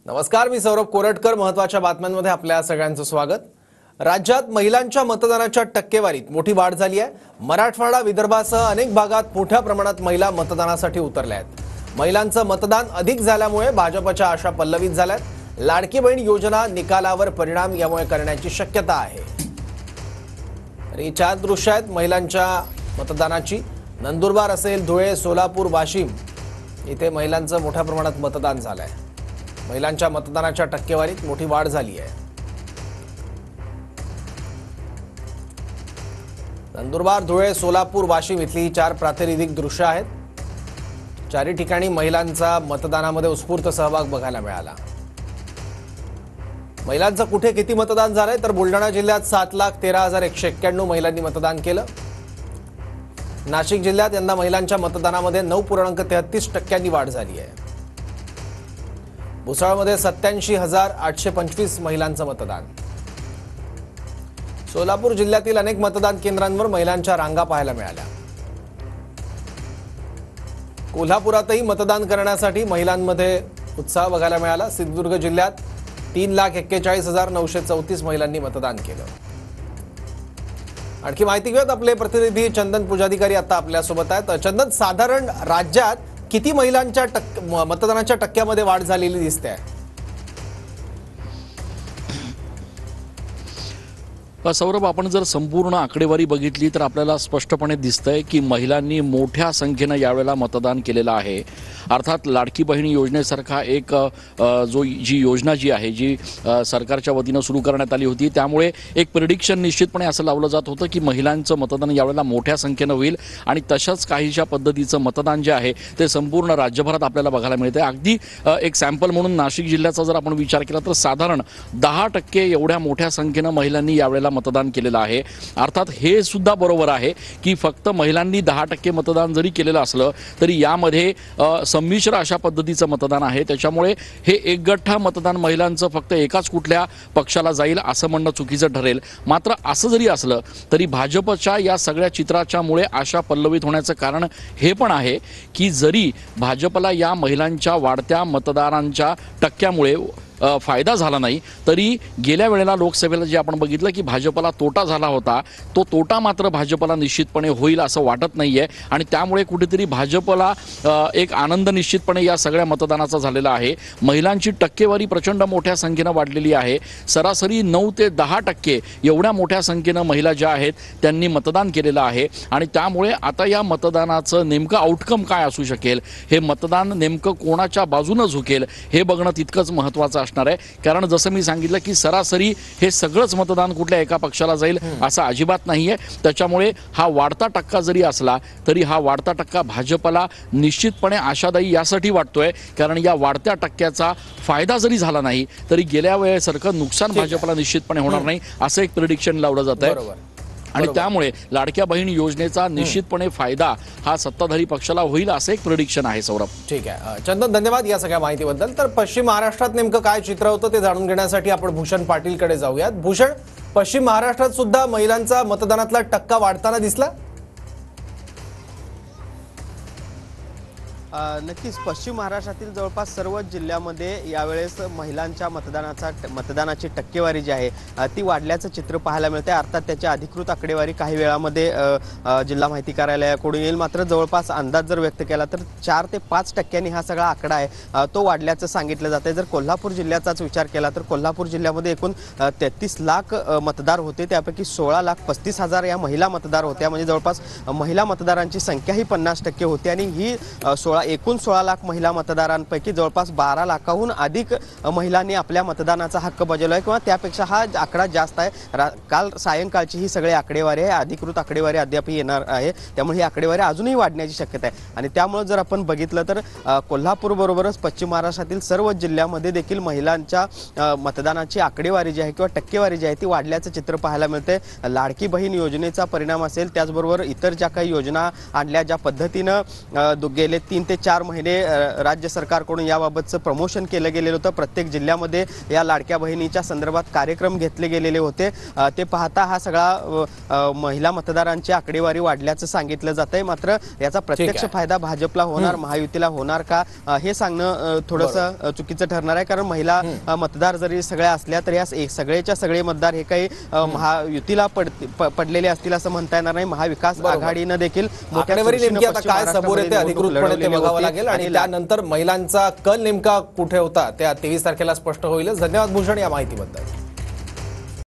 नमस्कार, मी सौरभ कोरटकर. महत्त्वाच्या बातम्यांमध्ये आपल्या सगळ्यांचं स्वागत. राज्यात महिलांच्या मतदानाच्या टक्केवारीत मोठी वाढ झाली आहे. मराठवाडा, विदर्भासह अनेक भागात मोठ्या प्रमाणात महिला मतदानासाठी उतरल्या आहेत. महिलांचं मतदान अधिक झाल्यामुळे भाजपच्या आशा पल्लवित झाल्यात. लाडकी बहीण योजना निकालावर परिणाम यामुळे करण्याची शक्यता आहे. ही चार दृश्य आहेत महिलांच्या मतदानाची. नंदुरबार असेल, धुळे, सोलापूर, वाशिम इथे महिलांचं मोठ्या प्रमाणात मतदान झालंय. महिलांच्या मतदानाच्या टक्केवारीत मोठी वाढ झाली आहे. नंदुरबार, धुळे, सोलापूर, वाशिम इथली चार प्रातिनिधिक दृश्य आहेत. चारही ठिकाणी महिलांचा मतदानामध्ये उत्स्फूर्त सहभाग बघायला मिळाला. महिलांचं कुठे किती मतदान झालंय तर बुलढाणा जिल्ह्यात 7,13,191 महिलांनी मतदान केलं. नाशिक जिल्ह्यात यंदा महिलांच्या मतदानामध्ये 9.33% वाढ झाली आहे. भुसावळमध्ये 87,825 महिलांचं मतदान. सोलापूर जिल्ह्यातील अनेक मतदान केंद्रांवर महिलांच्या रांगा पाहायला मिळाल्या. कोल्हापुरातही मतदान करण्यासाठी महिलांमध्ये उत्साह बघायला मिळाला. सिंधुदुर्ग जिल्ह्यात 3,41,934 महिलांनी मतदान केलं. आणखी माहिती घेऊयात. आपले प्रतिनिधी चंदन पुजाधिकारी आता आपल्यासोबत आहेत. चंदन, साधारण राज्यात किती महिलांच्या मतदानाच्या टक्क्यामध्ये वाढ झालेली दिसते आहे? सौरभ, आपण जर संपूर्ण आकडेवारी बघितली तर आपल्याला स्पष्टपणे दिसतंय की महिलांनी मोठ्या संख्येने यावेळेला मतदान केलेलं आहे. अर्थात लाडकी बहीण योजनेसारखा एक जी योजना आहे जी सरकारच्या वतीनं सुरू करण्यात आली होती, त्यामुळे एक प्रिडिक्शन निश्चितपणे असं लावलं जात होतं की महिलांचं मतदान यावेळेला मोठ्या संख्येनं होईल आणि तशाच काहीशा पद्धतीचं मतदान जे आहे ते संपूर्ण राज्यभरात आपल्याला बघायला मिळते. अगदी एक सॅम्पल म्हणून नाशिक जिल्ह्याचा जर आपण विचार केला तर साधारण 10% एवढ्या मोठ्या संख्येनं महिलांनी यावेळेला मतदान केलेलं आहे. अर्थात हे सुद्धा बरोबर आहे की फक्त महिलांनी 10% मतदान जरी केलेलं असलं तरी यामध्ये संमिश्र अशा पद्धतीचं मतदान आहे. त्याच्यामुळे हे एकगठ्ठा मतदान महिलांचं फक्त एकाच कुठल्या पक्षाला जाईल असं म्हणणं चुकीचं ठरेल. मात्र असं जरी असलं तरी भाजपच्या या सगळ्या चित्राच्यामुळे आशा पल्लवित होण्याचं कारण हे पण आहे की जरी भाजपला या महिलांच्या वाढत्या मतदारांच्या टक्क्यामुळे फायदा झाला नाही तरी गेल्या वेळेला लोकसभेला जे आपण बघितलं की भाजपला तोटा झाला होता, तो तोटा मात्र भाजपला निश्चितपणे होईल असं वाटत नाहीये. आणि त्यामुळे कुठेतरी भाजपला एक आनंद निश्चितपणे या सगळ्या मतदानाचा झालेला आहे. महिलांची टक्केवारी प्रचंड मोठ्या संख्येनं वाढलेली आहे. सरासरी 9 ते 10% एवढ्या मोठ्या संख्येनं महिला ज्या आहेत त्यांनी मतदान केलेलं आहे. आणि त्यामुळे आता या मतदानाचं नेमकं आउटकम काय असू शकेल, हे मतदान नेमकं कोणाच्या बाजूनं झुकेल हे बघणं तितकंच महत्त्वाचं असणार आहे. कारण जसं मी सांगितलं की सरासरी हे सगळंच मतदान कुठल्या एका पक्षाला जाईल असं अजिबात नाहीये. त्याच्यामुळे हा वाढता टक्का जरी असला तरी हा वाढता टक्का भाजपला निश्चितपणे आशादायी यासाठी वाटतोय कारण या वाढत्या टक्क्याचा फायदा जरी झाला नाही तरी गेल्या वेळेसारखं नुकसान भाजपला निश्चितपणे होणार नाही असं एक प्रिडिक्शन लावलं जात आहे. आणि त्यामुळे लाडक्या बहीण योजनेचा निश्चितपणे फायदा हा सत्ताधारी पक्षाला होईल असं एक प्रिडिक्शन आहे. सौरभ, ठीक आहे. चंदन, धन्यवाद या सगळ्या माहितीबद्दल. तर पश्चिम महाराष्ट्रात नेमकं काय चित्र होतं ते जाणून घेण्यासाठी आपण भूषण पाटीलकडे जाऊयात. भूषण, पश्चिम महाराष्ट्रात सुद्धा महिलांचा मतदानातला टक्का वाढताना दिसला? नक्कीच पश्चिम महाराष्ट्रातील जवळपास सर्वच जिल्ह्यामध्ये यावेळेस महिलांच्या मतदानाची टक्केवारी जी आहे ती वाढल्याचं चित्र पाहायला मिळते. अर्थात त्याची अधिकृत आकडेवारी काही वेळामध्ये जिल्हा माहिती कार्यालयाकडून येईल. मात्र जवळपास अंदाज जर व्यक्त केला तर 4 ते 5% हा सगळा आकडा आहे तो वाढल्याचं सांगितलं जाते. जर कोल्हापूर जिल्ह्याचाच विचार केला तर कोल्हापूर जिल्ह्यामध्ये एकूण 33 लाख मतदार होते, त्यापैकी 16,35,000 या महिला मतदार होत्या. म्हणजे जवळपास महिला मतदारांची संख्या ही 50% होती. आणि ही एकूण 16 लाख महिला मतदारांपैकी जवळपास 12 लाखाहून अधिक महिलांनी आपल्या मतदानाचा हक्क बजावला आहे किंवा त्यापेक्षा हा आकडा जास्त आहे. काल सायंकाळची ही सगळी आकडेवारी आहे, अधिकृत आकडेवारी अद्याप येणार आहे. त्यामुळे ही आकडेवारी अजूनही वाढण्याची शक्यता आहे. आणि त्यामुळे जर आपण बघितलं तर कोल्हापूर बरोबरच पश्चिम महाराष्ट्रातील सर्व जिल्ह्यामध्ये देखील महिलांच्या मतदानाची आकडेवारी जी आहे किंवा टक्केवारी जी आहे ती वाढल्याचं चित्र पाहायला मिळते. लाडकी बहीण योजनेचा परिणाम असेल, त्याचबरोबर इतर ज्या काही योजना आणल्या, ज्या पद्धतीनं गेले 3 ते 4 महिने राज्य सरकारकडून याबाबतचं प्रमोशन केलं गेलेलं होतं. प्रत्येक जिल्ह्यामध्ये या लाडक्या बहिणीच्या संदर्भात कार्यक्रम घेतले गेलेले होते. ते पाहता हा सगळा महिला मतदारांची आकडेवारी वाढल्याचं सांगितलं जात आहे. मात्र याचा प्रत्यक्ष फायदा भाजपला होणार, महायुतीला होणार का हे सांगणं थोडंसं चुकीचं ठरणार आहे. कारण महिला मतदार जरी सगळ्या असल्या तरी या सगळेच्या सगळे मतदार हे काही महायुतीला पडलेले असतील असं म्हणता येणार नाही. महाविकास आघाडीनं देखील आकडेवारी नेमकी आता काय समोर येते अधिकृतपणे ते बघावं लागेल आणि त्यानंतर महिलांचा कल नेमका कुठे होता त्या 23 तारखेला स्पष्ट होईलच. धन्यवाद भूषण या माहितीबद्दल.